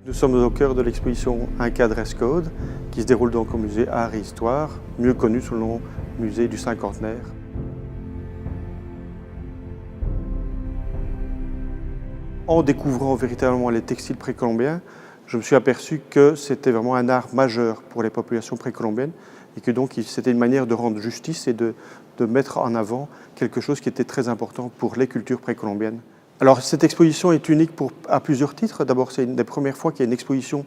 Nous sommes au cœur de l'exposition Inca Dress Code qui se déroule donc au musée Art et Histoire, mieux connu sous le nom musée du Cinquantenaire. En découvrant véritablement les textiles précolombiens, je me suis aperçu que c'était vraiment un art majeur pour les populations précolombiennes et que donc c'était une manière de rendre justice et de mettre en avant quelque chose qui était très important pour les cultures précolombiennes. Alors cette exposition est unique à plusieurs titres. D'abord, c'est une des premières fois qu'il y a une exposition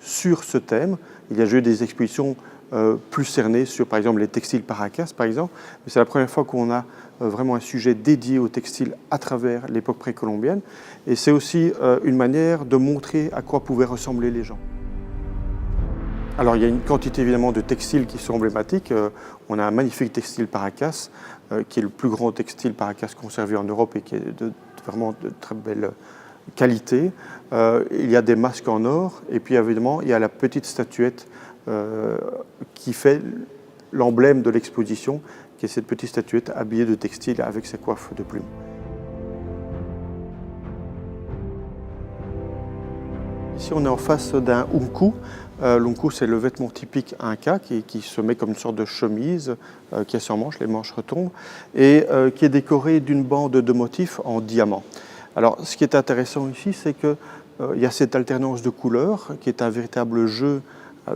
sur ce thème. Il y a eu des expositions plus cernées sur, par exemple, les textiles Paracas, par exemple. Mais c'est la première fois qu'on a vraiment un sujet dédié aux textiles à travers l'époque précolombienne. Et c'est aussi une manière de montrer à quoi pouvaient ressembler les gens. Alors il y a une quantité évidemment de textiles qui sont emblématiques. On a un magnifique textile Paracas, qui est le plus grand textile Paracas conservé en Europe et qui est vraiment de très belle qualité. Il y a des masques en or et puis évidemment il y a la petite statuette qui fait l'emblème de l'exposition, qui est cette petite statuette habillée de textile avec ses coiffes de plumes. Ici, on est en face d'un unku. L'unku, c'est le vêtement typique inca qui se met comme une sorte de chemise qui a sans manches, les manches retombent, et qui est décoré d'une bande de motifs en diamant. Alors, ce qui est intéressant ici, c'est qu'il y a cette alternance de couleurs qui est un véritable jeu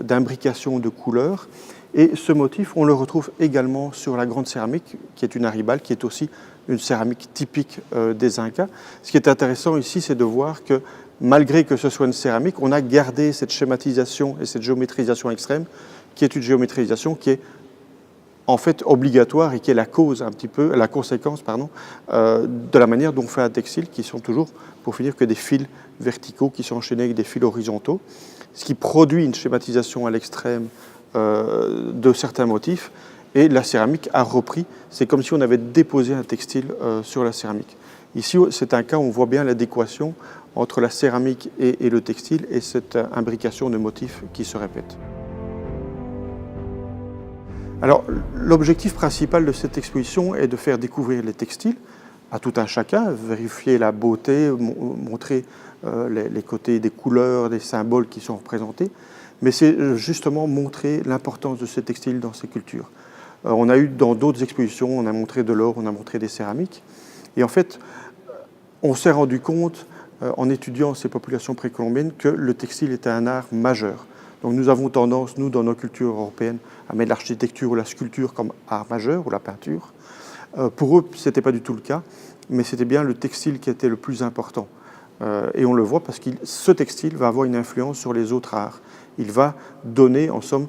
d'imbrication de couleurs. Et ce motif, on le retrouve également sur la grande céramique, qui est une aribal, qui est aussi une céramique typique des Incas. Ce qui est intéressant ici, c'est de voir que malgré que ce soit une céramique, on a gardé cette schématisation et cette géométrisation extrême, qui est une géométrisation qui est en fait obligatoire et qui est la cause un petit peu, la conséquence pardon, de la manière dont on fait un textile, qui sont toujours, pour finir, que des fils verticaux qui sont enchaînés avec des fils horizontaux, ce qui produit une schématisation à l'extrême de certains motifs. Et la céramique a repris, c'est comme si on avait déposé un textile sur la céramique. Ici, c'est un cas où on voit bien l'adéquation entre la céramique et le textile et cette imbrication de motifs qui se répètent. Alors, l'objectif principal de cette exposition est de faire découvrir les textiles à tout un chacun, vérifier la beauté, montrer les côtés des couleurs, des symboles qui sont représentés, mais c'est justement montrer l'importance de ces textiles dans ces cultures. On a eu dans d'autres expositions, on a montré de l'or, on a montré des céramiques, et en fait, on s'est rendu compte, en étudiant ces populations précolombiennes, que le textile était un art majeur. Donc nous avons tendance, nous, dans nos cultures européennes, à mettre l'architecture ou la sculpture comme art majeur, ou la peinture. Pour eux, ce n'était pas du tout le cas, mais c'était bien le textile qui était le plus important. Et on le voit parce que ce textile va avoir une influence sur les autres arts. Il va donner, en somme,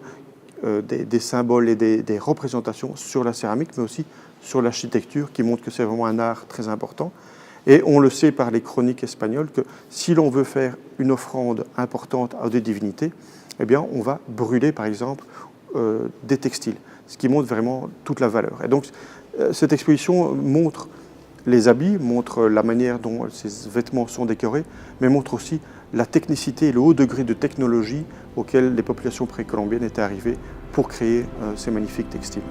des symboles et des représentations sur la céramique, mais aussi sur l'architecture, qui montre que c'est vraiment un art très important. Et on le sait par les chroniques espagnoles que si l'on veut faire une offrande importante à des divinités, eh bien, on va brûler, par exemple, des textiles, ce qui montre vraiment toute la valeur. Et donc, cette exposition montre les habits, montre la manière dont ces vêtements sont décorés, mais montre aussi la technicité et le haut degré de technologie auquel les populations précolombiennes étaient arrivées pour créer ces magnifiques textiles.